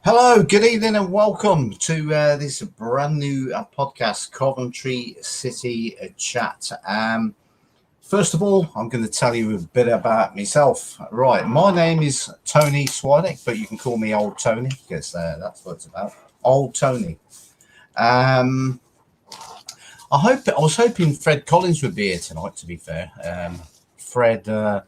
Hello, good evening, and welcome to this brand new podcast, Coventry City Chat. First of all, I'm going to tell you a bit about myself. Right, my name is Tony Swinek, but you can call me Old Tony because that's what it's about. Old Tony. I was hoping Fred Collins would be here tonight. To be fair, Fred.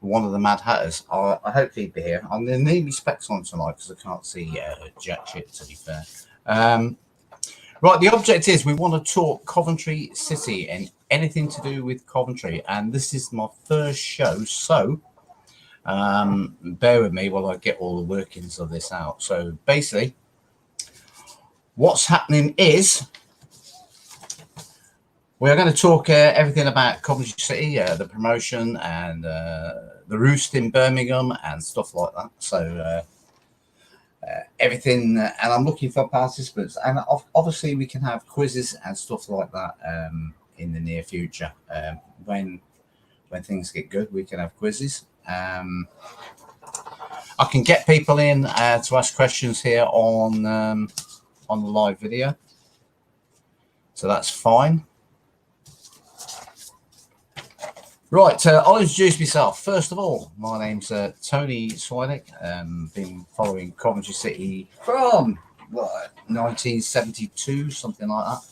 One of the Mad Hatters. I hope he'd be here. I'm going to need my specs on tonight because I can't see jack shit, to be fair. Right, the object is we want to talk Coventry City and anything to do with Coventry. And this is my first show, so bear with me while I get all the workings of this out. So basically, what's happening is we're going to talk everything about Coventry City, the promotion, and the Roost in Birmingham and stuff like that. So everything, and I'm looking for participants. And obviously we can have quizzes and stuff like that in the near future. When things get good, we can have quizzes. I can get people in to ask questions here on the live video. So that's fine. Right, I'll introduce myself. First of all, my name's Tony Swinek. Been following Coventry City from 1972, something like that.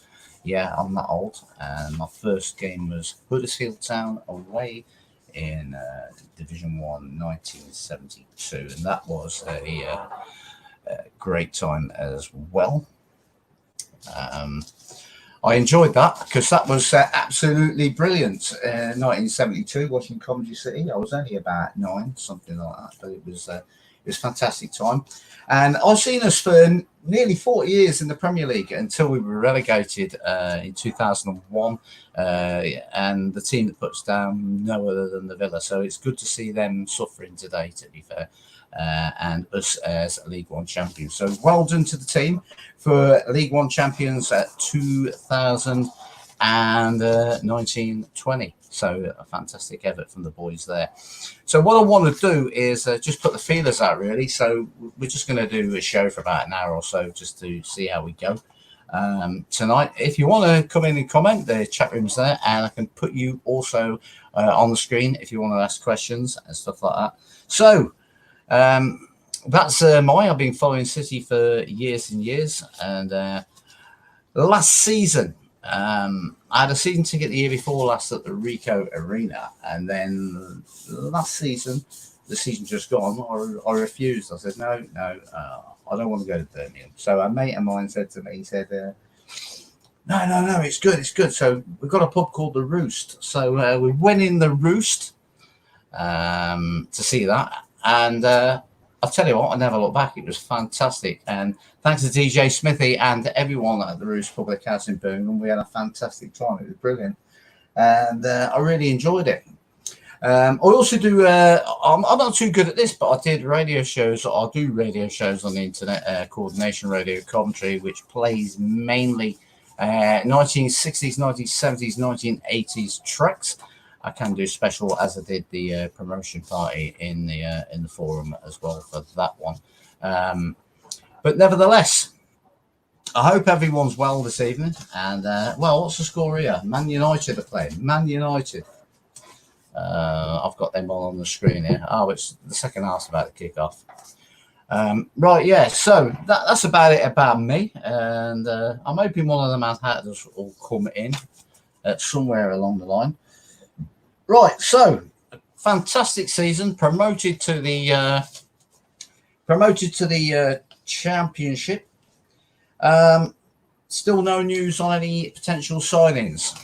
Yeah, I'm that old. And my first game was Huddersfield Town away in Division 1, 1972. And that was a great time as well. I enjoyed that because that was absolutely brilliant. 1972, watching Coventry City. I was only about 9, something like that, but it was a fantastic time. And I've seen us for nearly 40 years in the Premier League until we were relegated in 2001. And the team that puts down no other than the Villa. So it's good to see them suffering today, to be fair. And us as League One champions. So well done to the team for League One champions at 2019-20. So a fantastic effort from the boys there. So what I want to do is just put the feelers out, really. So we're just going to do a show for about an hour or so just to see how we go tonight. If you want to come in and comment, the chat room's there, and I can put you also on the screen if you want to ask questions and stuff like that. So that's I've been following City for years and years, and last season I had a season ticket the year before last at the Rico Arena, and then last season, the season just gone, I refused. I said no, I don't want to go to Birmingham. So a mate of mine said to me, he said no, it's good. So we've got a pub called the Roost, so we went in the Roost to see that. And I'll tell you what, I never looked back. It was fantastic. And thanks to DJ Smithy and everyone at the Roost Public House in Birmingham, we had a fantastic time. It was brilliant. And I really enjoyed it. I also do, I'm not too good at this, but I did radio shows. I do radio shows on the internet called Nation Radio Coventry, which plays mainly 1960s, 1970s, 1980s tracks. I can do special, as I did the promotion party in the forum as well for that one. But nevertheless, I hope everyone's well this evening. And well, what's the score here? Man United are playing. Man United. I've got them all on the screen here. Oh, it's the second half's about to kick off. Right, yeah. So that's about it about me. And I'm hoping one of the Mad Hatters will come in somewhere along the line. Right, so fantastic season, promoted to the championship. Still no news on any potential signings.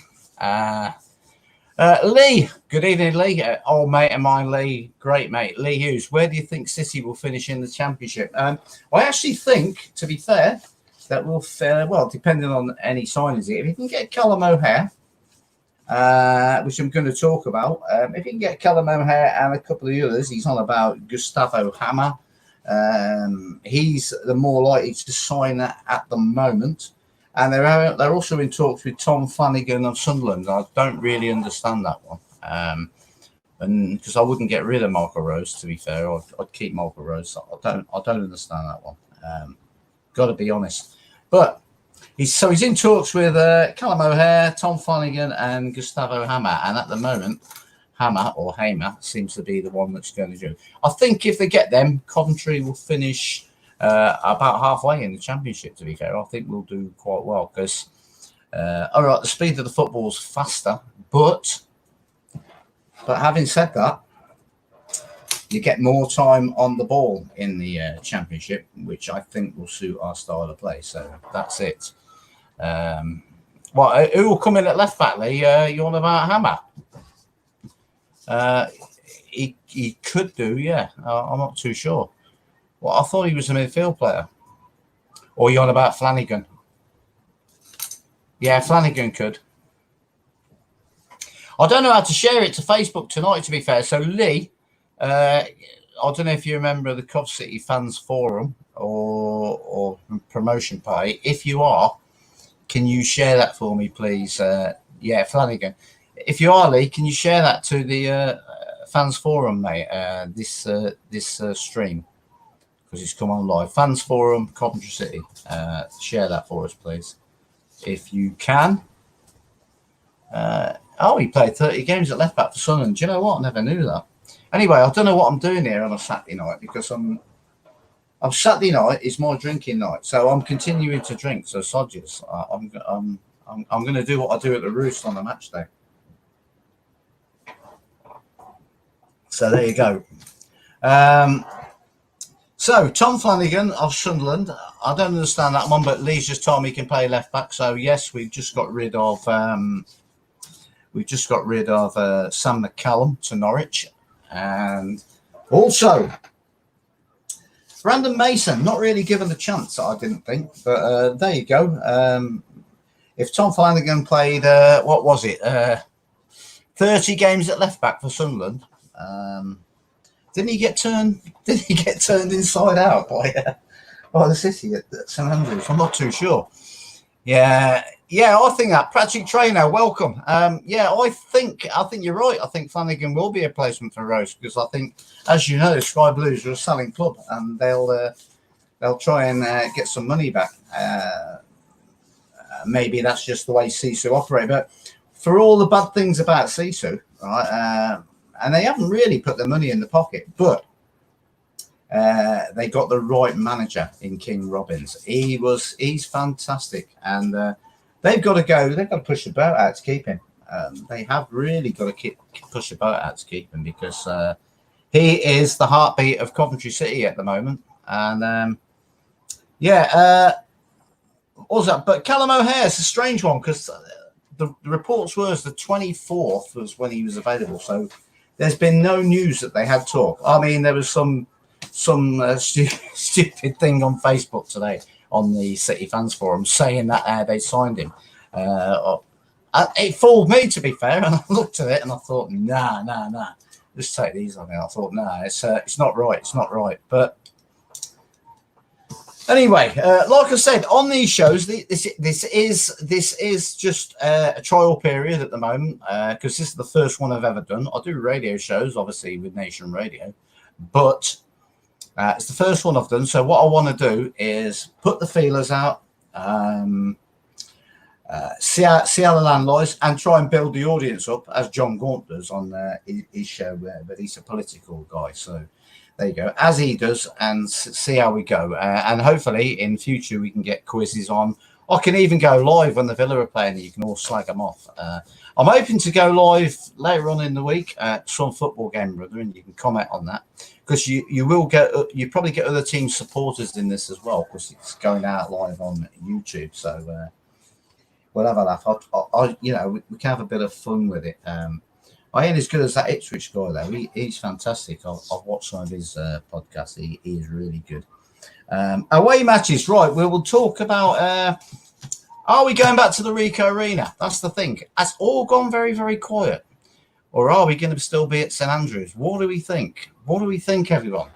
Lee, good evening, Lee. Old mate of mine, Lee, great mate, Lee Hughes. Where do you think City will finish in the championship? I actually think, to be fair, that we'll well, depending on any signings, if you can get Callum O'Hare. Which I'm going to talk about. If you can get Callum O'Hare and a couple of the others, he's on about Gustavo Hammer. He's the more likely to sign at the moment. And they're also in talks with Tom Flanagan of Sunderland. I don't really understand that one. and because I wouldn't get rid of Michael Rose, to be fair, I'd keep Michael Rose. I don't understand that one. Got to be honest, but he's in talks with Callum O'Hare, Tom Flanagan, and Gustavo Hammer, and at the moment, Hamer seems to be the one that's going to do. I think if they get them, Coventry will finish about halfway in the championship. To be fair, I think we'll do quite well because, all right, the speed of the football's faster, but having said that, you get more time on the ball in the championship, which I think will suit our style of play. So that's it. Well, who will come in at left back, Lee? You on about Hammer? He could do, yeah. I'm not too sure. Well, I thought he was a midfield player. Or you on about Flanagan? Yeah, Flanagan could. I don't know how to share it to Facebook tonight, to be fair. So, Lee, I don't know if you remember the Cov City Fans Forum or promotion party. If you are, can you share that for me, please? Yeah, Flanagan. If you are, Lee, can you share that to the Fans Forum, mate? This stream, because it's come on live. Fans Forum, Coventry City. Share that for us, please, if you can. He played 30 games at left back for Sunderland. Do you know what? I never knew that. Anyway, I don't know what I'm doing here on a Saturday night because I'm Saturday night is my drinking night, so I'm continuing to drink. So sodgers, I'm going to do what I do at the Roost on a match day. So there you go. So Tom Flanagan of Sunderland. I don't understand that one, but Lee's just told me he can play left back. So yes, we've just got rid of Sam McCallum to Norwich, and also Brandon Mason. Not really given the chance, I didn't think, but there you go. If Tom Flanagan played, 30 games at left back for Sunderland. Didn't he get turned inside out by the City at St Andrews? I'm not too sure. Yeah, I think that Patrick Traynor, welcome. I think you're right. I think Flanagan will be a placement for Rose because I think, as you know, Sky Blues are a selling club and they'll try and get some money back. Maybe that's just the way Sisu operate, but for all the bad things about Sisu, right? And they haven't really put their money in the pocket, but they got the right manager in King Robbins. He's fantastic, and they've got to go. They've got to push the boat out to keep him. They have really got to push the boat out to keep him because he is the heartbeat of Coventry City at the moment. And what was that? But Callum O'Hare is a strange one because the reports was the 24th was when he was available. So there's been no news that they had talk. I mean, there was some stupid thing on Facebook today on the City Fans Forum saying that they signed him. It fooled me, to be fair, and I looked at it and I thought, nah, just take these on me. I thought, it's not right. It's not right. But anyway, like I said, on these shows, this is just a trial period at the moment because this is the first one I've ever done. I do radio shows, obviously, with Nation Radio, but it's the first one I've done. So what I want to do is put the feelers out, see how the land lies, and try and build the audience up, as John Gaunt does on his show, but he's a political guy, so there you go, as he does, and see how we go. And hopefully in future we can get quizzes on. I can even go live when the Villa are playing. You can all slag them off. I'm hoping to go live later on in the week at some football game, brother, and you can comment on that because you probably get other team supporters in this as well because it's going out live on YouTube. So we'll have a laugh. We can have a bit of fun with it. I ain't as good as that Ipswich guy though. He's fantastic. I've watched some of his podcasts. He is really good. Away matches, right? We will talk about. Are we going back to the Ricoh Arena? That's the thing. Has all gone very, very quiet, or are we going to still be at St Andrews? What do we think? What do we think, everyone?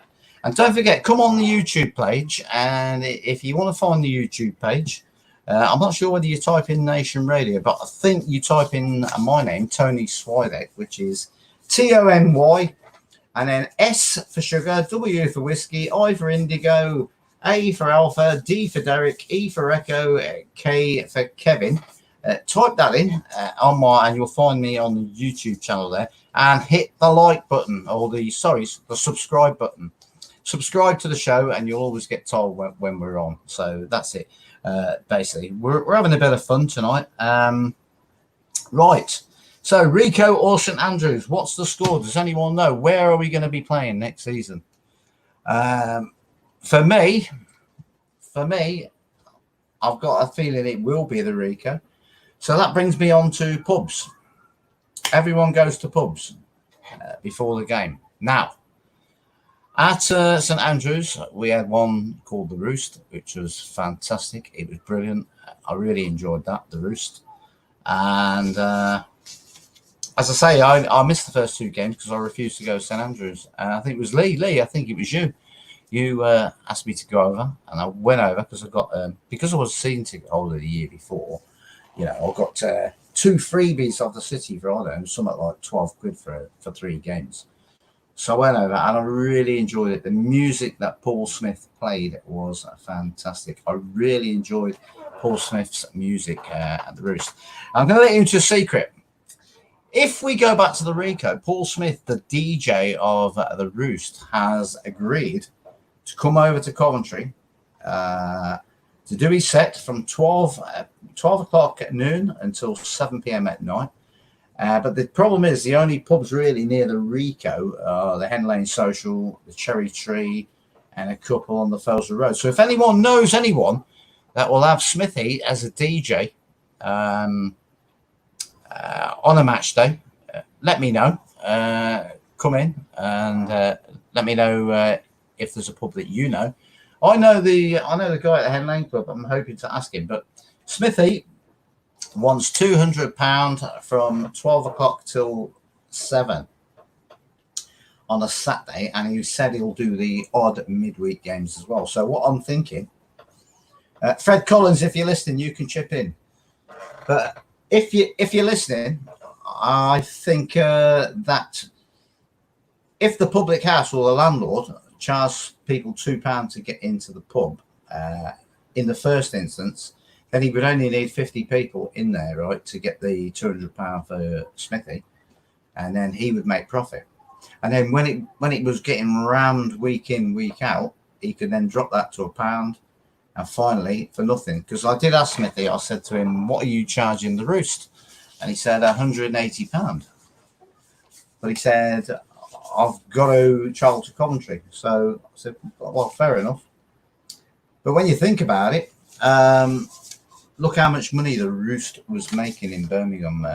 And don't forget, come on the YouTube page, and if you want to find the YouTube page. I'm not sure whether you type in Nation Radio, but I think you type in my name, Tony Swidek, which is Tony, and then S for sugar, W for whiskey, I for indigo, A for alpha, D for Derek, E for echo, K for Kevin. Type that in and you'll find me on the YouTube channel there, and hit the like button, or the subscribe button. Subscribe to the show and you'll always get told when we're on. So that's it. Basically, we're having a bit of fun tonight. Right. So Rico or St Andrews, what's the score? Does anyone know? Where are we going to be playing next season? For me, I've got a feeling it will be the Rico. So that brings me on to pubs. Everyone goes to pubs before the game. Now, at St Andrews, we had one called The Roost, which was fantastic. It was brilliant. I really enjoyed that, The Roost. And as I say, I missed the first 2 games because I refused to go to St Andrews. And I think it was Lee, I think it was you. You asked me to go over, and I went over because I got because I was a season ticket holder the year before. You know, I got 2 freebies of the city for, I don't know, something like 12 quid for 3 games. So I went over and I really enjoyed it. The music that Paul Smith played was fantastic. I really enjoyed Paul Smith's music at the Roost. I'm going to let you into a secret. If we go back to the Rico, Paul Smith, the DJ of the Roost, has agreed to come over to Coventry to do his set from 12 o'clock at noon until 7 p.m. at night. But the problem is the only pubs really near the Rico are the Hen Lane Social, the Cherry Tree, and a couple on the Felswood Road. So if anyone knows anyone that will have Smithy as a DJ on a match day, let me know. Come in and let me know if there's a pub that you know. I know the guy at the Hen Lane Club. I'm hoping to ask him, but Smithy wants £200 from 12 o'clock till 7 on a Saturday, and he said he'll do the odd midweek games as well. So what I'm thinking, Fred Collins, if you're listening, you can chip in. But if you're listening, I think that if the public house or the landlord charge people £2 to get into the pub in the first instance, then he would only need 50 people in there, right, to get the £200 for Smithy, and then he would make profit. And then when it was getting rammed week in, week out, he could then drop that to £1, and finally for nothing. Because I did ask Smithy, I said to him, "What are you charging the Roost?" And he said £180. But he said, "I've got to travel to Coventry." So I said, "Well, fair enough." But when you think about it, look how much money the Roost was making in Birmingham,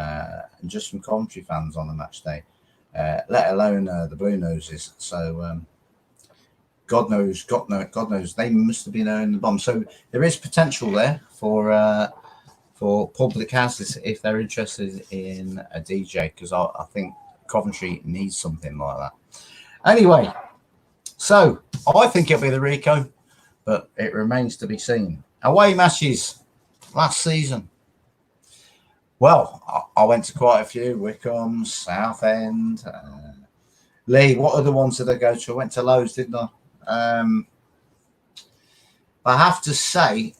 just from Coventry fans on the match day, let alone the Blue Noses. So God knows, they must have been earning the bomb. So there is potential there for public houses if they're interested in a DJ, because I think Coventry needs something like that. Anyway, so I think it'll be the Rico, but it remains to be seen. Away matches last season. Well, I went to quite a few: Wickham, Southend, Lee. What other ones did I go to? I went to loads, didn't I? I have to say,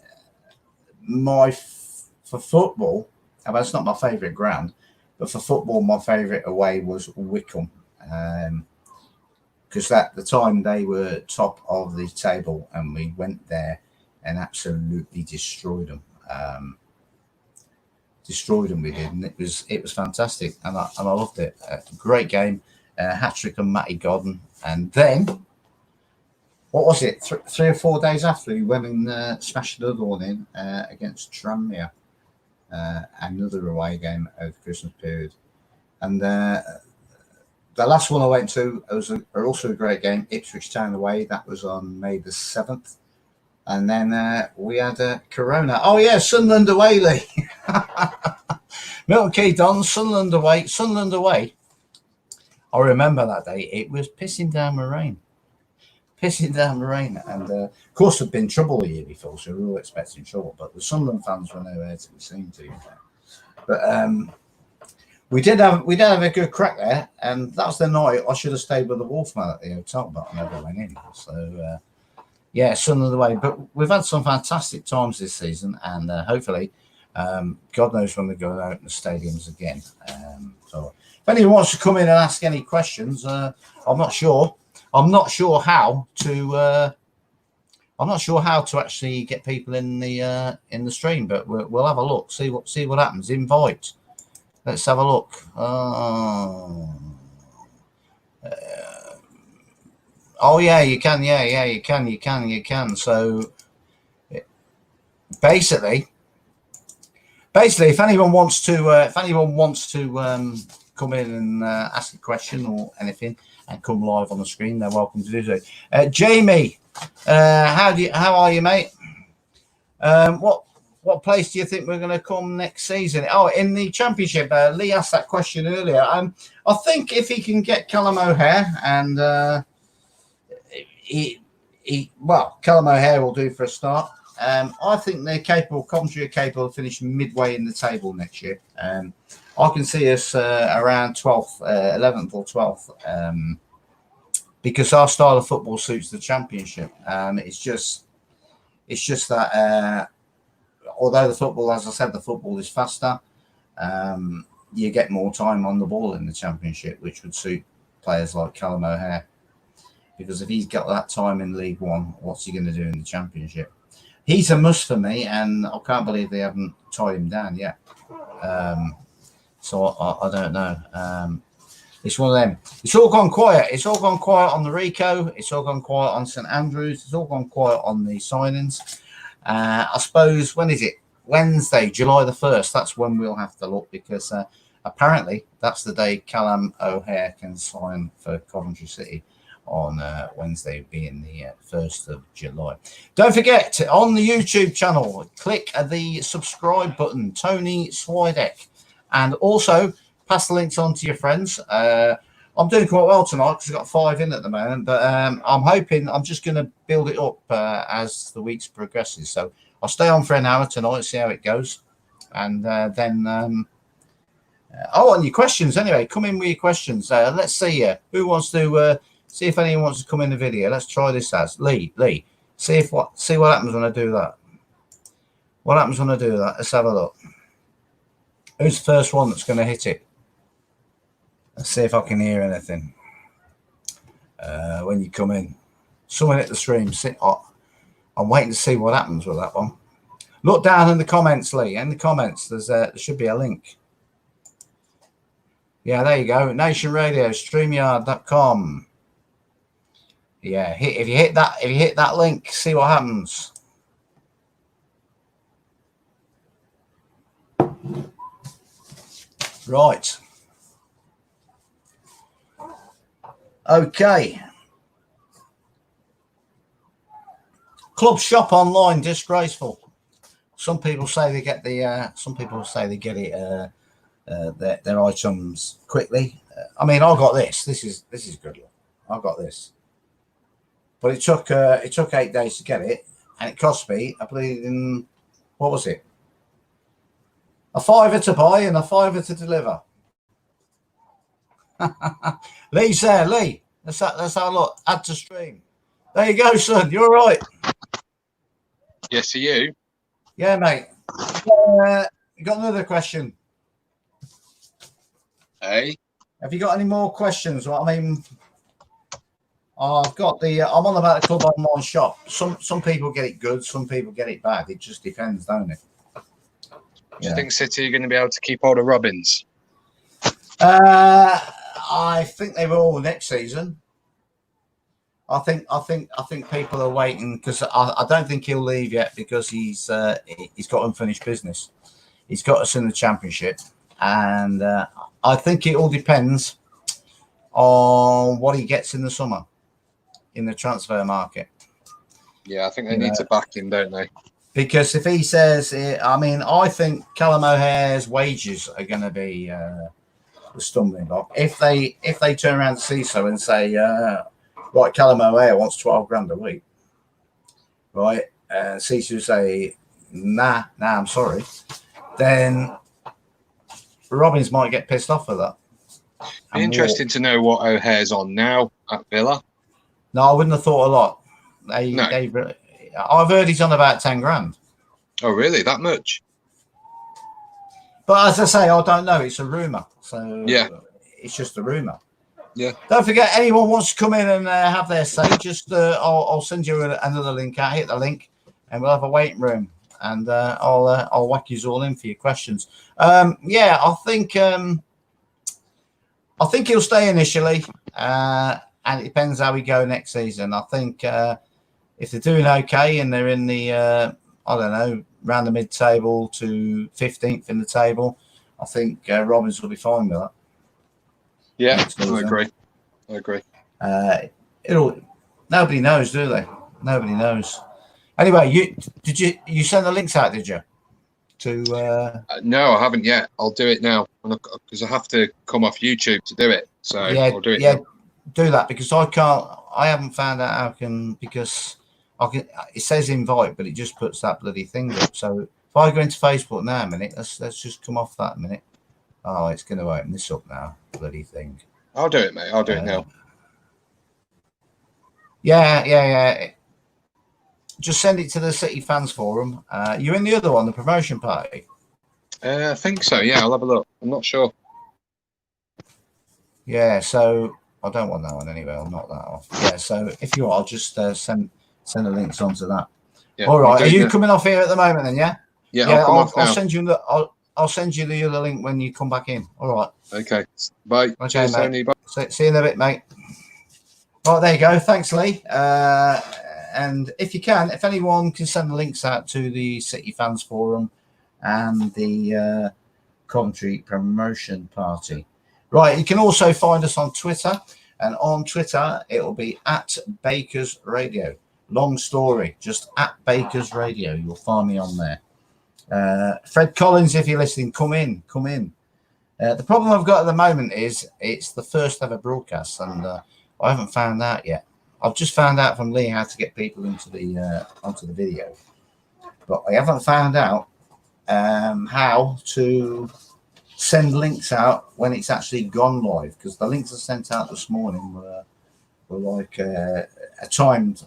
for football, well, it's not my favourite ground, but for football, my favourite away was Wickham, because at the time they were top of the table, and we went there and absolutely destroyed them. We did, and it was fantastic, and I loved it. Great game, hat-trick on Matty Godden, and then what was it? 3 or 4 days after, we went and smashed another one in against Tranmere, another away game over the Christmas period, and the last one I went to was also a great game, Ipswich Town away. That was on May the 7th. And then we had Corona. Oh, yeah, Sunderland away, Lee. Milton Keynes Dons, Sunderland away. I remember that day. It was pissing down the rain. And, of course, there'd been trouble the year before, so we were all expecting trouble. But the Sunderland fans were nowhere to be seen, to be fair. But We did have a good crack there, and that was the night I should have stayed with the Wolfman at the hotel, but I never went in. So yeah, son of the way. But we've had some fantastic times this season, and hopefully, God knows when we're going out in the stadiums again. So if anyone wants to come in and ask any questions, I'm not sure. I'm not sure how to. I'm not sure how to actually get people in the stream, but we'll have a look. See what happens. Invite. Let's have a look. Oh yeah, you can. Yeah, you can. So basically, if anyone wants to, come in and ask a question or anything and come live on the screen, they're welcome to do so. Jamie, how are you, mate? What place do you think we're going to come next season? Oh, in the Championship. Lee asked that question earlier. I think if he can get Callum O'Hare and Callum O'Hare will do for a start. I think they're capable. Coventry are capable of finishing midway in the table next year. I can see us around 12th, 11th or 12th, because our style of football suits the Championship. It's just that. Although the football, as I said, the football is faster, you get more time on the ball in the Championship, which would suit players like Callum O'Hare. Because if he's got that time in League One, what's he going to do in the Championship? He's a must for me, and I can't believe they haven't tied him down yet. So I don't know. It's one of them. It's all gone quiet. It's all gone quiet on the Rico. It's all gone quiet on St Andrews. It's all gone quiet on the signings. I suppose, when is it? Wednesday, July the 1st. That's when we'll have to look, because apparently that's the day Callum O'Hare can sign for Coventry City, on Wednesday being the 1st of July. Don't forget, on the YouTube channel, click the subscribe button, Tony Swidek, and also pass the links on to your friends. I'm doing quite well tonight because I've got 5 in at the moment, but I'm hoping I'm just going to build it up as the weeks progresses. So I'll stay on for an hour tonight, see how it goes. And then, and your questions anyway. Come in with your questions. Let's see who wants to see if anyone wants to come in the video. Let's try this as Lee. See what happens when I do that. What happens when I do that? Let's have a look. Who's the first one that's going to hit it? Let's see if I can hear anything when you come in. Someone hit the stream. I'm waiting to see what happens with that one. Look down in the comments, Lee. In the comments, there should be a link. Yeah, there you go. Nation Radio, StreamYard.com. Yeah, if you hit that link, see what happens. Right. Okay. Club shop online disgraceful. Some people say they get the. Some people say they get it. Their items quickly. I mean, I got this. This is good. I got this, but it took 8 days to get it, and it cost me, I believe, what was it? A £5 to buy and a £5 to deliver. Lee's there, Lee. Let's have a look. Add to stream. There you go, son. You're all right. Yes, are you? Yeah, mate. You got another question? Hey. Have you got any more questions? Well, I mean, I've got the. I'm on about the club online shop. Some people get it good. Some people get it bad. It just depends, don't it? Do you think City are going to be able to keep hold of Robbins? I think they will next season. I think people are waiting because I don't think he'll leave yet because he's got unfinished business. He's got us in the Championship, and I think it all depends on what he gets in the summer in the transfer market. Yeah, I think they need to back him, don't they? Because if he says, I mean, I think Callum O'Hare's wages are going to be the stumbling block. If they turn around to CISO and say, right, Callum O'Hare wants 12 grand a week, right? CISO say, nah, I'm sorry. Then Robbins might get pissed off at that. Be interesting to know what O'Hare's on now at Villa. No, I wouldn't have thought a lot. No. I've heard he's on about 10 grand. Oh, really? That much? But as I say, I don't know. It's a rumour. So yeah, it's just a rumour. Yeah. Don't forget, anyone wants to come in and have their say, just I'll send you another link out. Hit the link, and we'll have a waiting room, and I'll whack you all in for your questions. Yeah, I think he'll stay initially, and it depends how we go next season. I think if they're doing okay and they're in the I don't know, around the mid-table to 15th in the table, I think Robbins will be fine with that. Yeah, I agree. Nobody knows, do they? Nobody knows. Anyway, you send the links out, did you? No, I haven't yet. I'll do it now because I have to come off YouTube to do it. So yeah, I'll do it now. Do that because I haven't found out how I can, because it says invite, but it just puts that bloody thing up. So if I go into Facebook now a minute, let's just come off that a minute. Oh, it's going to open this up now, bloody thing. I'll do it, mate. I'll do it now. Yeah. Just send it to the City Fans Forum. You're in the other one, the promotion party? I think so, yeah. I'll have a look. I'm not sure. Yeah, so I don't want that one anyway. I'll knock that off. Yeah, so if you are, just send the links onto that. Yeah, all right. Are you coming off here at the moment then, yeah? Yeah, I'll come off now. I'll send you the other link when you come back in. All right. Okay. Bye. Okay, cheers, mate. Tony. Bye. See you in a bit, mate. Right, there you go. Thanks, Lee. And if you can, if anyone can send the links out to the City Fans Forum and the Coventry Promotion Party. Right, you can also find us on Twitter. And on Twitter, it'll be at Bakers Radio. Long story, just at Bakers Radio. You'll find me on there. Fred Collins, if you're listening, come in. The problem I've got at the moment is it's the first ever broadcast, and I haven't found out yet. I've just found out from Lee how to get people into the onto the video, but I haven't found out how to send links out when it's actually gone live, because the links I sent out this morning were like a timed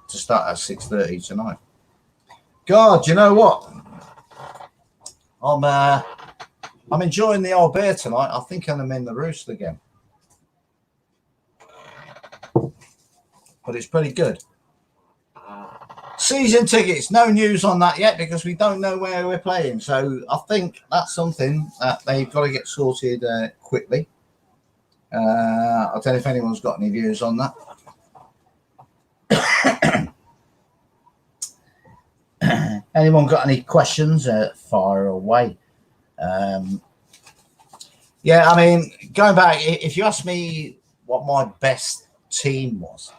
to start at 6:30 tonight. God, you know what? I'm enjoying the old beer tonight. I think I'm in the roost again, but it's pretty good. Season tickets, no news on that yet because we don't know where we're playing. So I think that's something that they've got to get sorted quickly. I don't know if anyone's got any views on that. Anyone got any questions? Fire away. Yeah, I mean, going back, if you ask me what my best team was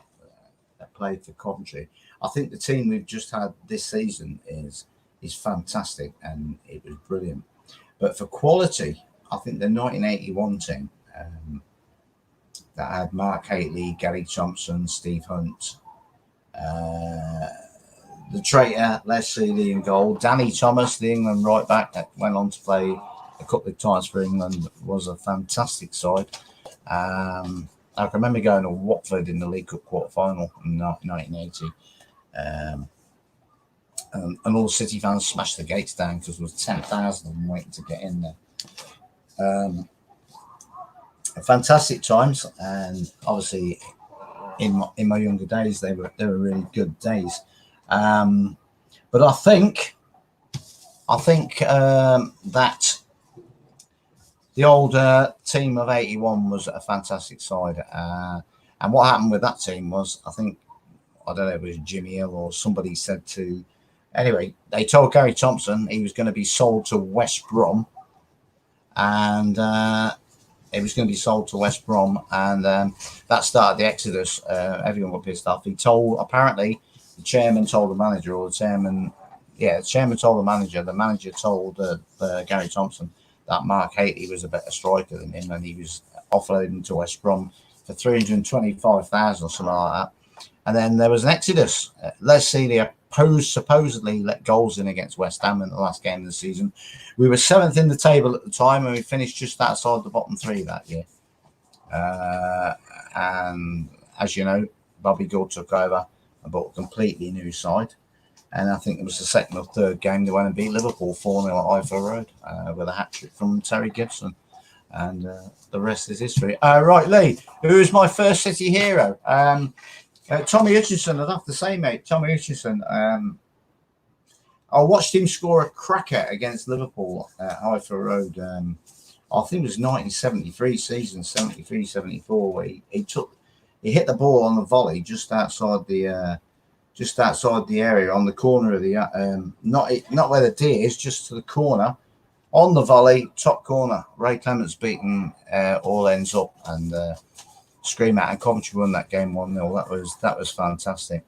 that played for Coventry, I think the team we've just had this season is fantastic and it was brilliant. But for quality, I think the 1981 team that had Mark Haitley, Gary Thompson, Steve Hunt, the traitor, Les Seeley in goal, Danny Thomas, the England right back that went on to play a couple of times for England, was a fantastic side. I can remember going to Watford in the League Cup quarter-final in 1980. And all the City fans smashed the gates down because there was 10,000 of them waiting to get in there. Fantastic times, and obviously in my younger days they were really good days. But I think that the old team of 81 was a fantastic side. And what happened with that team was, I don't know, it was Jimmy Hill or somebody said to, anyway, they told Gary Thompson he was going to be sold to West Brom, and it was going to be sold to West Brom, and that started the exodus. Everyone got pissed off. Apparently, the chairman told the manager, or the chairman told the manager told Gary Thompson that Mark Haitley was a better striker than him, and he was offloading to West Brom for 325,000 or something like that. And then there was an exodus. Les Seeley supposedly let goals in against West Ham in the last game of the season. We were 7th in the table at the time, and we finished just outside the bottom 3 that year. And as you know, Bobby Gould took over and brought a completely new side. And I think it was the second or third game they went and beat Liverpool 4-0 at Ifill Road with a hat-trick from Terry Gibson. And the rest is history. Right, Lee, who is my first City hero? Tommy Hutchinson, I'd have to say, mate. Tommy Hutchinson. I watched him score a cracker against Liverpool at Ifill Road. I think it was 1973 season, 73-74, where he hit the ball on the volley just outside the area on the corner of the not where the D is, just to the corner on the volley, top corner. Ray Clements beaten all ends up and scream out, and Coventry won that game 1-0. That was fantastic.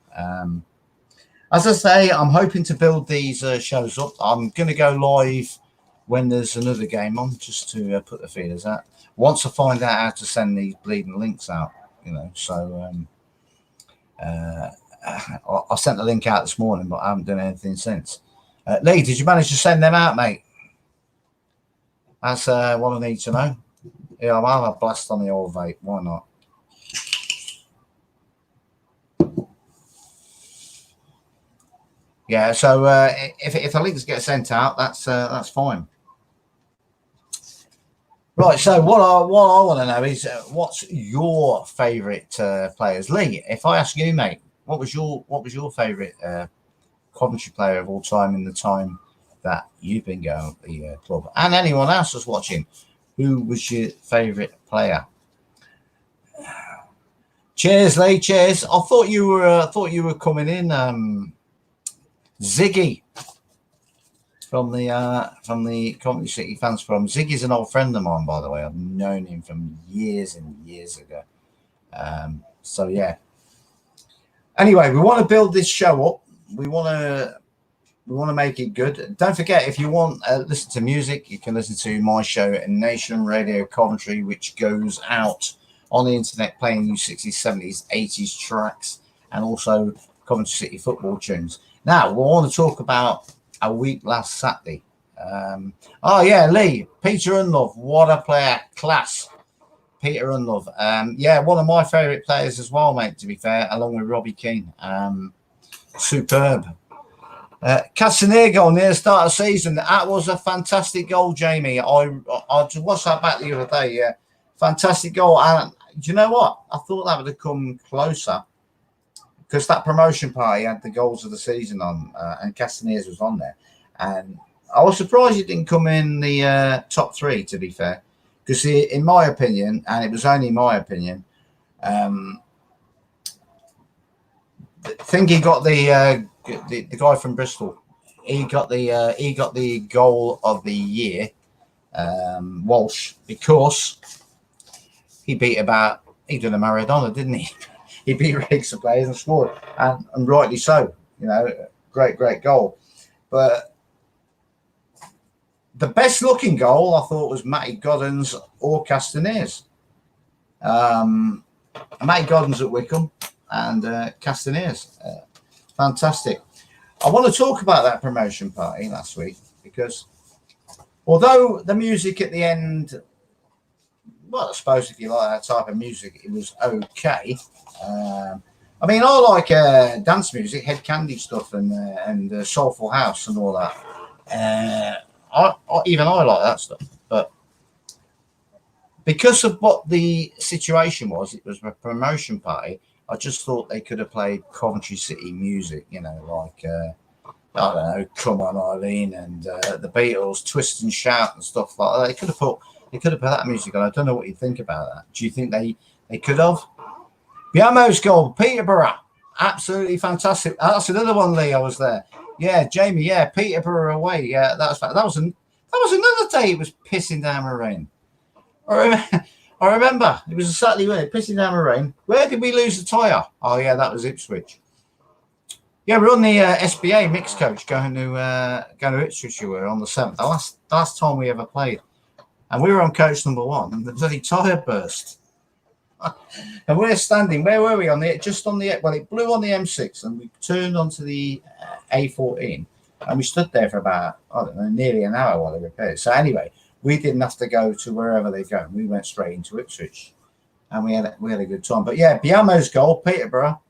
As I say, I'm hoping to build these shows up. I'm going to go live when there's another game on, just to put the feelers out. Once I find out how to send these bleeding links out, So I sent the link out this morning, but I haven't done anything since. Lee, did you manage to send them out, mate? That's what I need to know. Yeah, I'll have a blast on the old vape. Why not? Yeah, so if the links get sent out, that's fine. Right, so what I want to know is what's your favourite players, Lee? If I ask you, mate, what was your favourite Coventry player of all time in the time that you've been going at the club, and anyone else was watching? Who was your favourite player? Cheers, Lee. Cheers. I thought you were coming in, Ziggy from the Coventry City Fans Forum. Ziggy's an old friend of mine, by the way. I've known him from years and years ago. So yeah. Anyway, we want to build this show up. We want to make it good. Don't forget, if you want to listen to music, you can listen to my show at Nation Radio Coventry, which goes out on the internet playing you 60s, 70s, 80s tracks, and also Coventry City football tunes. Now, we want to talk about a week last Saturday. Oh yeah, Lee, Peter Unlove, what a player, class. Peter Unlove, yeah, one of my favourite players as well, mate, to be fair, along with Robbie Keane. Superb. Castaneer goal near the start of the season. That was a fantastic goal, Jamie. I just watched that back the other day. Yeah, fantastic goal. And do you know what? I thought that would have come closer because that promotion party had the goals of the season on, and Castaneer's was on there. And I was surprised he didn't come in the top 3, to be fair, because in my opinion, and it was only my opinion, I think he got the guy from Bristol. He got the goal of the year, Walsh, because he done a Maradona, didn't he? He beat rakes of players and scored, and rightly so. Great goal. But the best looking goal I thought was Matty Godden's or Castaneer's. Matty Godden's at Wickham and Castaneer's. Fantastic. I want to talk about that promotion party last week because although the music at the end, well, I suppose if you like that type of music, it was okay. I mean, I like dance music, Head Candy stuff, and Soulful House and all that. Even I like that stuff. But because of what the situation was, it was a promotion party. I just thought they could have played Coventry City music, like I don't know, Come On Eileen and the Beatles, Twist and Shout and stuff like that. They could have put that music on. I don't know what you think about that. Do you think they could have? Biamo's goal, Peterborough, absolutely fantastic. That's another one, Lee. I was there. Yeah, Jamie. Yeah, Peterborough away. Yeah, that was another day. It was pissing down with rain. I remember it was a Saturday morning, pissing down with rain. Where did we lose the tyre? Oh yeah, that was Ipswich. Yeah, we're on the SBA mixed coach going to Ipswich. You were on the 7th. The last time we ever played, and we were on coach number 1, and the bloody tyre burst. And we're standing. Where were we on the? Just on the. Well, it blew on the M6, and we turned onto the A14, and we stood there for about, I don't know, nearly an hour while they repaired it. So anyway, we didn't have to go to wherever they're going. We went straight into Ipswich, and we had a good time. But yeah, Biamo's goal, Peterborough.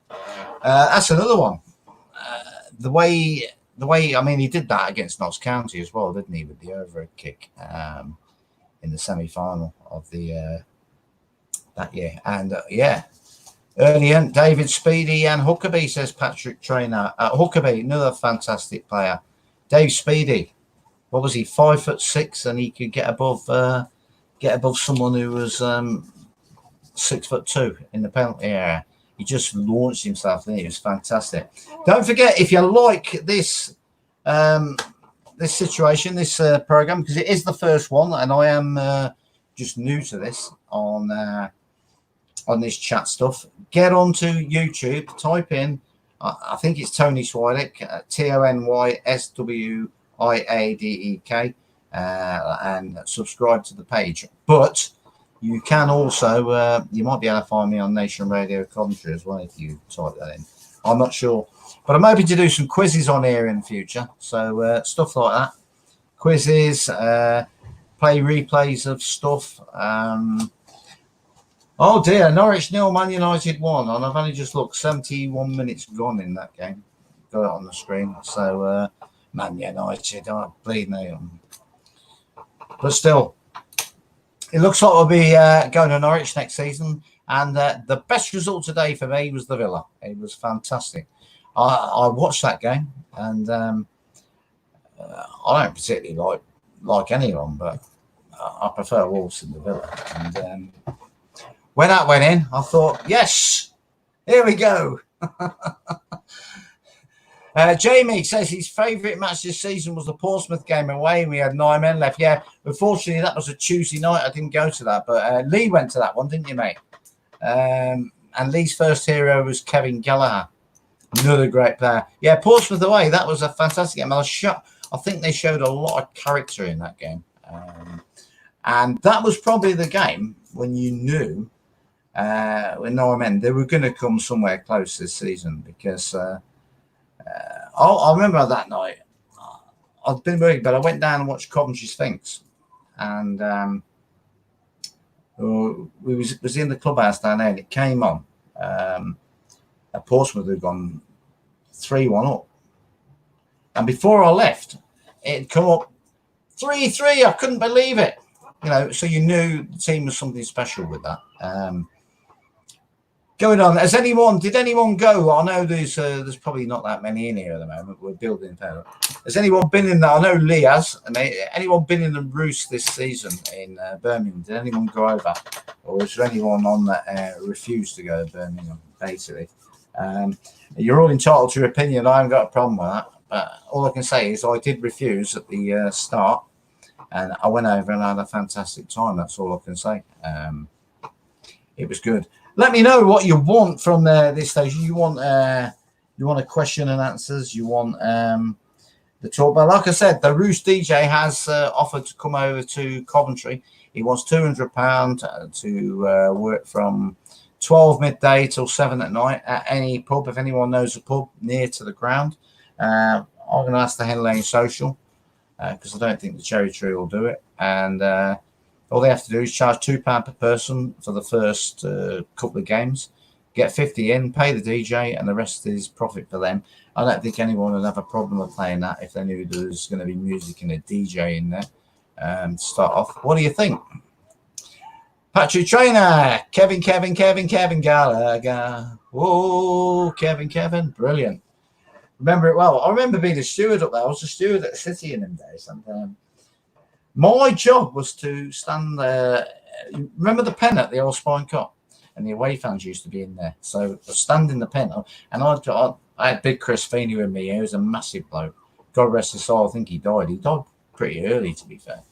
That's another one. The way I mean, he did that against Notts County as well, didn't he, with the overhead kick in the semi-final of the that year. And yeah, early on, David Speedy and Huckabee, says Patrick Trainer. Huckabee, another fantastic player. Dave Speedy, what was he, 5'6", and he could get above someone who was 6'2" in the penalty area. He just launched himself in. It was fantastic. Don't forget, if you like this this situation, this program, because it is the first one, and I am just new to this on this chat stuff. Get onto YouTube, type in, I think it's Tony Swiadek, TonySwiadek, and subscribe to the page. But you can also, you might be able to find me on Nation Radio Coventry as well if you type that in. I'm not sure. But I'm hoping to do some quizzes on here in the future. So stuff like that. Quizzes, play replays of stuff. Oh dear, Norwich 0, Man United 1. And I've only just looked, 71 minutes gone in that game. Got it on the screen. So Man United, I bleed no. But still, it looks like we'll be going to Norwich next season. And the best result today for me was the Villa. It was fantastic. I watched that game, and I don't particularly like anyone, but I prefer Wolves in the Villa. And when that went in, I thought, yes, here we go. Jamie says his favourite match this season was the Portsmouth game away, and we had 9 men left. Yeah, unfortunately, that was a Tuesday night. I didn't go to that, but Lee went to that one, didn't you, mate? And Lee's first hero was Kevin Gallagher, another great player. Yeah, Portsmouth away, that was a fantastic game. I think they showed a lot of character in that game. And that was probably the game when you knew, with 9 men, they were going to come somewhere close this season, because I remember that night, I'd been working, but I went down and watched Coventry Sphinx, and we was in the clubhouse down there, and it came on. At Portsmouth had gone 3-1 up, and before I left, it had come up 3-3. I couldn't believe it, So you knew the team was something special with that. Going on, did anyone go? I know there's probably not that many in here at the moment. We're building power. Has anyone been in there? I know Lee has. And anyone been in the Roost this season in Birmingham? Did anyone go over? Or is there anyone on that refused to go to Birmingham, basically? You're all entitled to your opinion. I haven't got a problem with that. But all I can say is I did refuse at the start. And I went over and had a fantastic time. That's all I can say. It was good. Let me know what you want from this station. You want a question and answers. You want the talk. But like I said, the Roost DJ has offered to come over to Coventry. He wants £200 to work from 12 midday till 7 at night at any pub. If anyone knows a pub near to the ground, I'm going to ask the Hen Lane Social, because I don't think the Cherry Tree will do it. And all they have to do is charge £2 per person for the first couple of games, get 50 in, pay the DJ, and the rest is profit for them. I don't think anyone would have a problem with playing that if they knew there was going to be music and a DJ in there to start off. What do you think? Patrick Trainer, Kevin Gallagher. Whoa, Kevin, brilliant. Remember it well. I remember being a steward up there. I was a steward at the City in them days, and my job was to stand there. Remember the pen at the Old Spine Cup? And the away fans used to be in there. So I was standing the pen, and I had Big Chris Feeney with me. He was a massive bloke. God rest his soul. I think he died. He died pretty early, to be fair.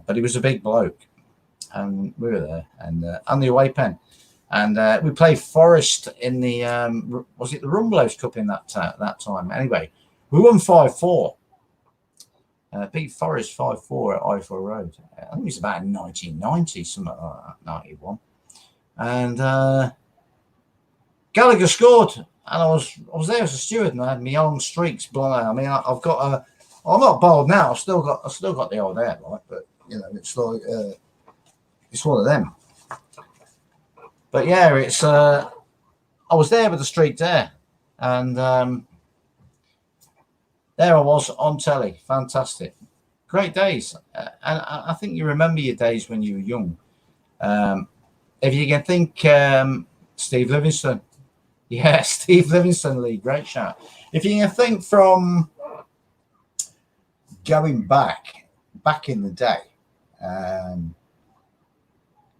But he was a big bloke. And we were there. And the away pen. And we played Forest in the, was it the Rumbelows Cup in that time? Anyway, we won 5-4. Beat Forest 5-4 at Ifor Road. I think it was about 1990, something like that, 91. And Gallagher scored. and I was there as a steward, and I had my own streaks blown out. I mean, I've got a. I'm not bald now. I've still got the old hair, right? But you know, it's like it's one of them. But yeah, it's I was there with the streak there, and there I was on telly. Fantastic, great days, and I think you remember your days when you were young. If you can think, Steve Livingston, yeah, Steve Livingston, Lee, great shout. If you can think from going back in the day,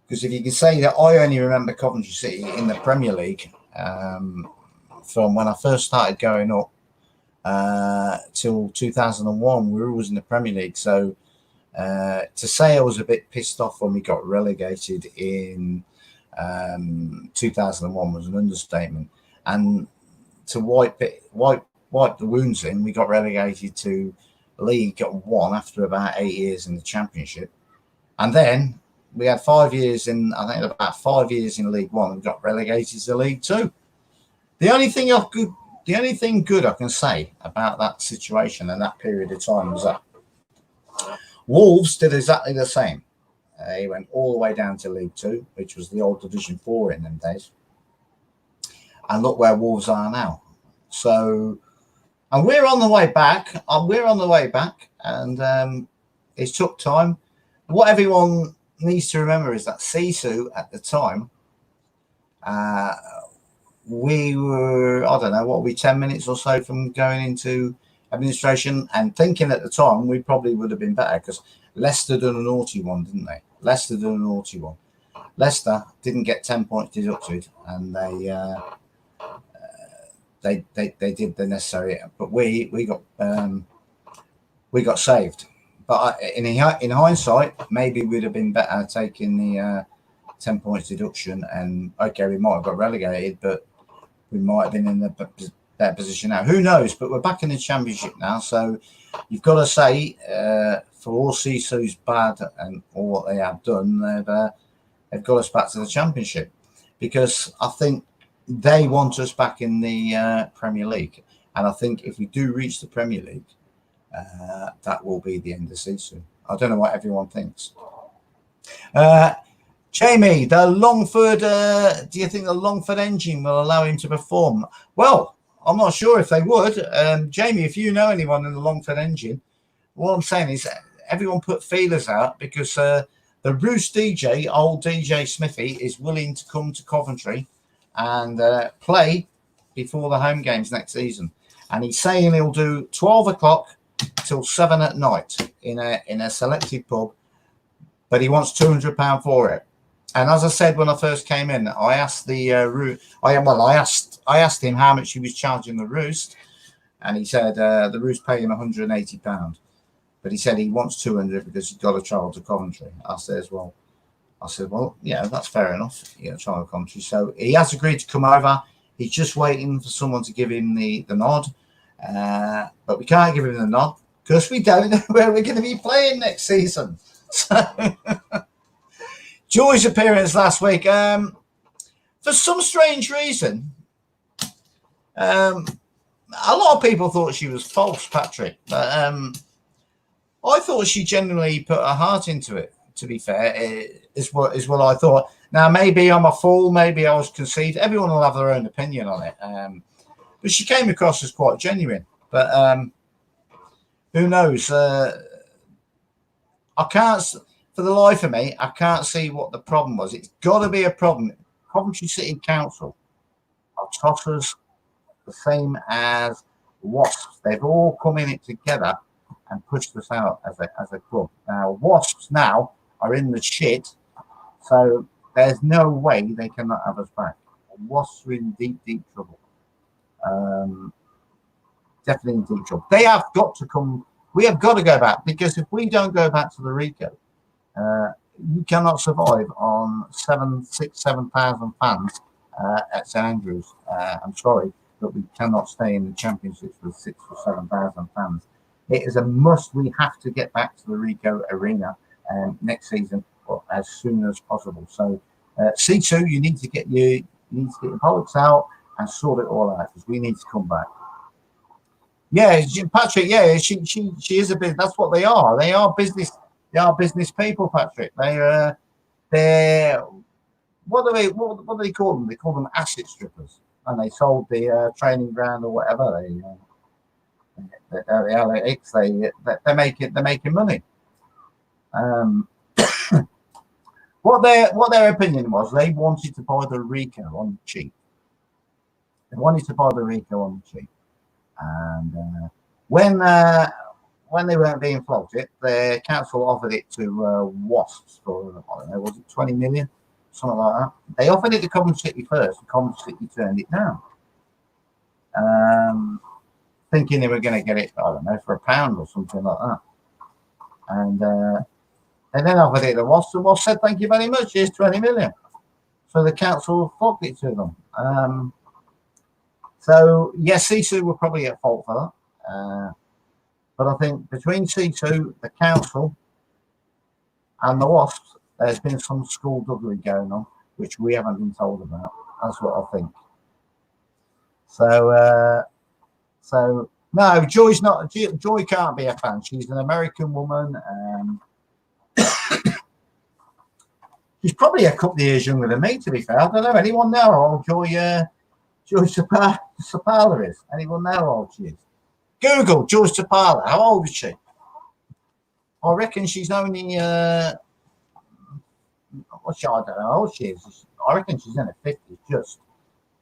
because if you can say that I only remember Coventry City in the Premier League from when I first started going up till 2001, we were always in the Premier League. So to say I was a bit pissed off when we got relegated in 2001 was an understatement. And to wipe the wounds in, we got relegated to League One after about 8 years in the Championship, and then we had 5 years in. I think about 5 years in League One, and got relegated to League Two. The only thing good I can say about that situation and that period of time was that Wolves did exactly the same. He went all the way down to League Two, which was the old Division 4 in them days. And look where Wolves are now. So, and we're on the way back. And it took time. What everyone needs to remember is that Sisu at the time, we were, I don't know, what were we, 10 minutes or so from going into administration, and thinking at the time we probably would have been better because Leicester done a naughty one, didn't they? Leicester didn't get 10 points deducted, and they did the necessary, but we got saved. But in hindsight, maybe we'd have been better taking the 10 points deduction, and okay, we might have got relegated, but we might have been in the better position now. Who knows? But we're back in the Championship now, so you've got to say, for all Sisu's bad and all what they have done, they've got us back to the Championship, because I think they want us back in the Premier League, and I think if we do reach the Premier League, that will be the end of Sisu. I don't know what everyone thinks. Jamie, the Longford, do you think the Longford engine will allow him to perform? Well, I'm not sure if they would. Jamie, if you know anyone in the Longford engine, what I'm saying is everyone put feelers out, because the Roost DJ, old DJ Smithy, is willing to come to Coventry and play before the home games next season. And he's saying he'll do 12 o'clock till 7 at night in a selected pub, but he wants £200 for it. And as I said when I first came in, I asked the I asked him how much he was charging the Roost, and he said the Roost paid him £180, but he said he wants 200 because he's got to travel to Coventry. I said, well, yeah, that's fair enough. You know, travel to Coventry. So he has agreed to come over. He's just waiting for someone to give him the nod, but we can't give him the nod because we don't know where we're going to be playing next season. So. Joy's appearance last week, for some strange reason, a lot of people thought she was false, Patrick, but I thought she genuinely put her heart into it. To be fair, is what I thought. Now, maybe I'm a fool, maybe I was conceited. Everyone will have their own opinion on it, but she came across as quite genuine. But who knows? I can't. For the life of me, I can't see what the problem was. It's got to be a problem. Coventry City Council are tossers the same as Wasps. They've all come in it together and pushed us out as a club. Now, Wasps now are in the shit, so there's no way they cannot have us back. Wasps are in deep, deep trouble. Definitely in deep trouble. They have got to come. We have got to go back, because if we don't go back to the Rico, you cannot survive on 7,000 fans at St Andrews. I'm sorry, but we cannot stay in the Championships with 6,000 or 7,000 fans. It is a must. We have to get back to the Rico Arena next season, or as soon as possible. So, C2, you need to get your bollocks out and sort it all out because we need to come back. Yeah, Patrick. Yeah, she is a business. That's what they are. They are business. They are business people, Patrick. They're what do they call them? They call them asset strippers, and they sold the training ground or whatever. The LAX. They're making money. What their opinion was, they wanted to buy the Rico on cheap. They wanted to buy the Rico on cheap, and when they weren't being flogged, the council offered it to Wasps for, I don't know, was it 20 million, something like that. They offered it to Coventry City first, and Coventry City turned it down, thinking they were going to get it, I don't know, for £1 or something like that. And then offered it to Wasps, and Wasps said, "Thank you very much. Here's 20 million." So the council flogged it to them. So yes, C2 were probably at fault for that. But I think between C2, the council, and the Wasps, there's been some skullduggery going on, which we haven't been told about. That's what I think. So no, Joy's not. Joy can't be a fan. She's an American woman. She's probably a couple of years younger than me, to be fair. I don't know. Anyone know how old Joy Sapala is? Anyone know how old she is? Google Joy Sapala. How old is she? I reckon she's only I don't know how old she is. I reckon she's in her 50s just,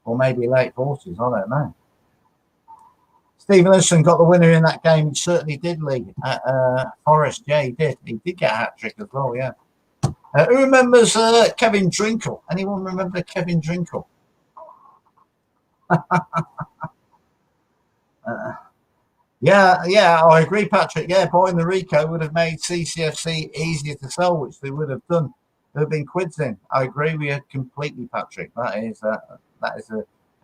or maybe late 40s. I don't know. Stephen Hudson got the winner in that game. He certainly did, Lee, at Forest. Yeah, he did. He did get a hat-trick as well, yeah. Who remembers Kevin Drinkle? Anyone remember Kevin Drinkle? Yeah, I agree, Patrick. Yeah, buying the Rico would have made CCFC easier to sell, which they would have done. There have been quids in. I agree with you completely, Patrick. That is a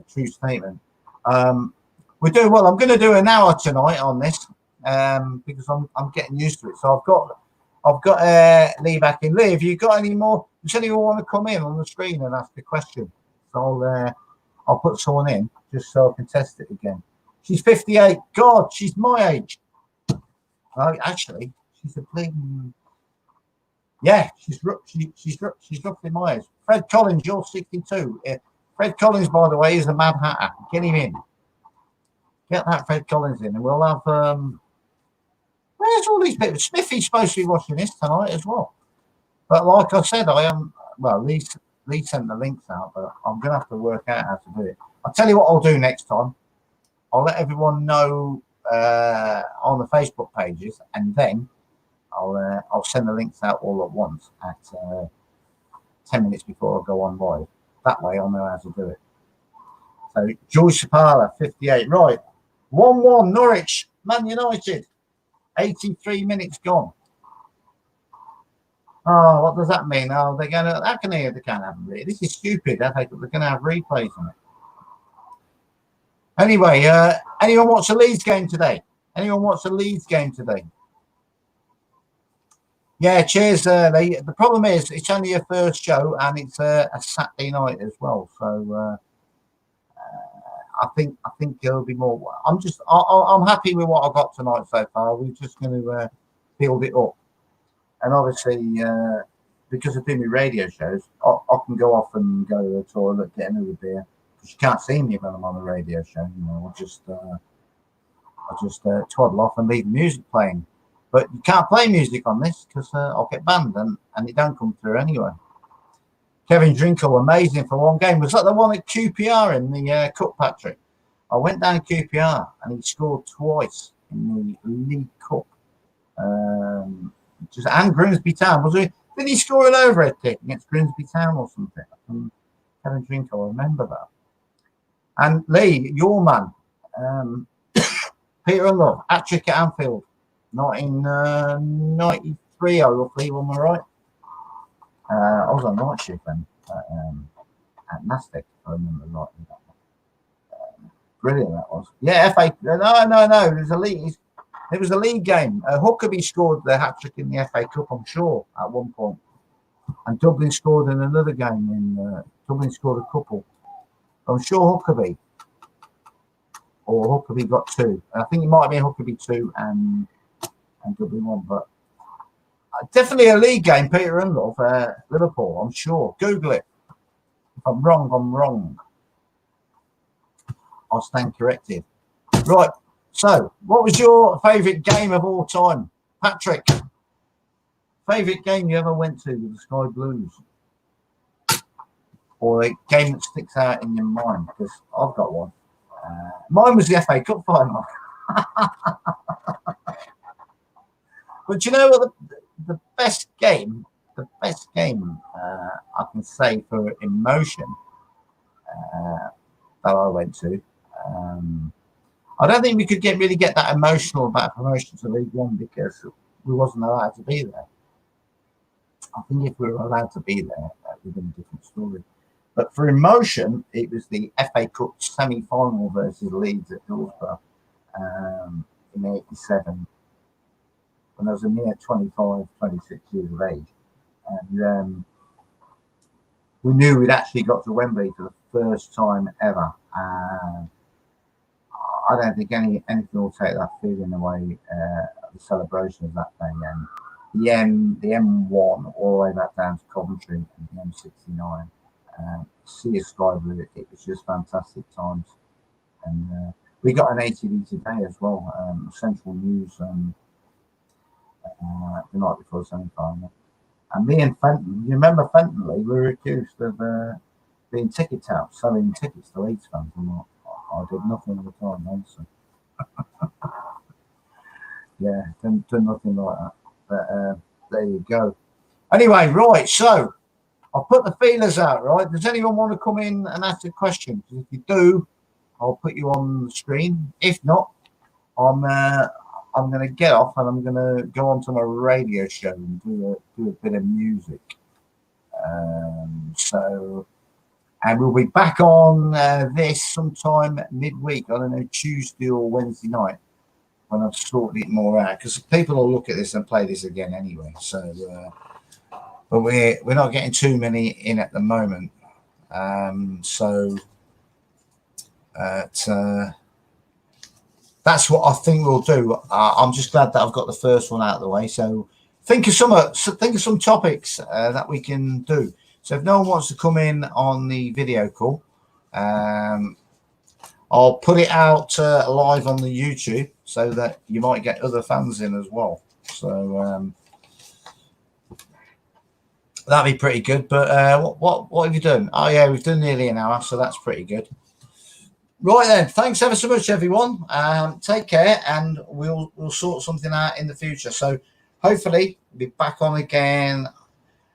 true statement. We're doing well. I'm going to do an hour tonight on this because I'm getting used to it. So I've got Lee back in. Lee, have you got any more? Does anyone want to come in on the screen and ask a question? So I'll put someone in just so I can test it again. She's 58. God, she's my age. Actually, she's a bleeding. Yeah, she's roughly my age. Fred Collins, you're 62. Fred Collins, by the way, is a Mad Hatter. Get him in. Get that Fred Collins in, and we'll have. Where's all these people? Smithy's supposed to be watching this tonight as well. But like I said, I am. Well, Lee sent the links out, but I'm going to have to work out how to do it. I'll tell you what I'll do next time. I'll let everyone know on the Facebook pages, and then I'll send the links out all at once at 10 minutes before I go on live. That way I'll know how to do it. So Joy Sapala, 58. Right. 1-1 Norwich, Man United. 83 minutes gone. Oh, what does that mean? Oh, they're going to. How can they can't have it? This is stupid. They're going to have replays on it. Anyway, anyone watch the Leeds game today? Yeah, cheers. The problem is it's only a first show and it's a Saturday night as well. So I think there'll be more. I'm happy with what I got tonight so far. We're just going to build it up, and obviously because I do my radio shows, I can go off and go to the toilet, get another beer. Because you can't see me when I'm on the radio show. You know, I just toddle off and leave the music playing. But you can't play music on this because I'll get banned and it don't come through anyway. Kevin Drinkle, amazing for one game. Was that the one at QPR in the Cup, Patrick? I went down QPR and he scored twice in the League Cup. And Grimsby Town. Did he score an overhead kick against Grimsby Town or something? Kevin Drinkle, I remember that. And Lee, your man, Peter Love, hat-trick at Anfield. 1993, roughly, when we're right. I was on night shift then at Nastic, I remember rightly. Brilliant that was. Yeah, FA. No. It was a league game. Huckabee scored the hat-trick in the FA Cup, I'm sure, at one point. And Dublin scored in another game. Dublin scored a couple. I'm sure Huckabee. Or Huckabee got 2. I think it might be Huckabee 2 and Dublin 1, but definitely a league game, Peter Rundle for Liverpool, I'm sure. Google it. If I'm wrong, I'm wrong. I'll stand corrected. Right. So, what was your favourite game of all time? Patrick, favourite game you ever went to with the Sky Blues? Or a game that sticks out in your mind? Because I've got one. Mine was the FA Cup final. But you know what? The best game I can say for emotion that I went to. I don't think we could really get that emotional about promotion to League One because we wasn't allowed to be there. I think if we were allowed to be there, that would have been a different story. But for emotion, it was the FA Cup semi-final versus Leeds at Hillsborough in '87, when I was a mere 25, 26 years of age. And we knew we'd actually got to Wembley for the first time ever. I don't think anything will take that feeling away, the celebration of that day. And the M1 all the way back down to Coventry and the M69. See a Sky Blue, it was just fantastic times. And we got an ATV today as well, Central News, the night before the semi-final. And me and Fenton, you remember Fenton Lee, we were accused of being ticket touts, selling tickets to Leeds fans. And I did nothing at the time, honestly. Yeah, done nothing like that. But there you go. Anyway, right, so I'll put the feelers out, right? Does anyone want to come in and ask a question? Because if you do, I'll put you on the screen. If not, I'm going to get off and I'm going to go on to my radio show and do a bit of music. And we'll be back on this sometime midweek. I don't know, Tuesday or Wednesday night when I've sorted it more out. Because people will look at this and play this again anyway. So, but we're not getting too many in at the moment. That's what I think we'll do. I'm just glad that I've got the first one out of the way. So think of some topics that we can do. So if no one wants to come in on the video call, I'll put it out live on the YouTube so that you might get other fans in as well. So that'd be pretty good. But what have you done? Oh yeah, we've done nearly an hour, so that's pretty good. Right then, thanks ever so much, everyone. Take care, and we'll sort something out in the future. So hopefully we'll be back on again.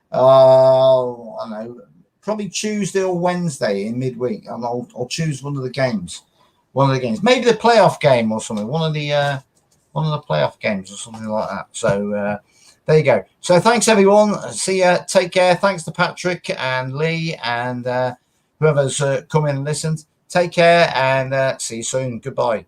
I don't know, probably Tuesday or Wednesday in midweek, and I'll choose one of the games, maybe the playoff game or something, one of the playoff games or something like that. So there you go. So thanks everyone. See ya. Take care. Thanks to Patrick and Lee and whoever's come in and listened. Take care and see you soon. Goodbye.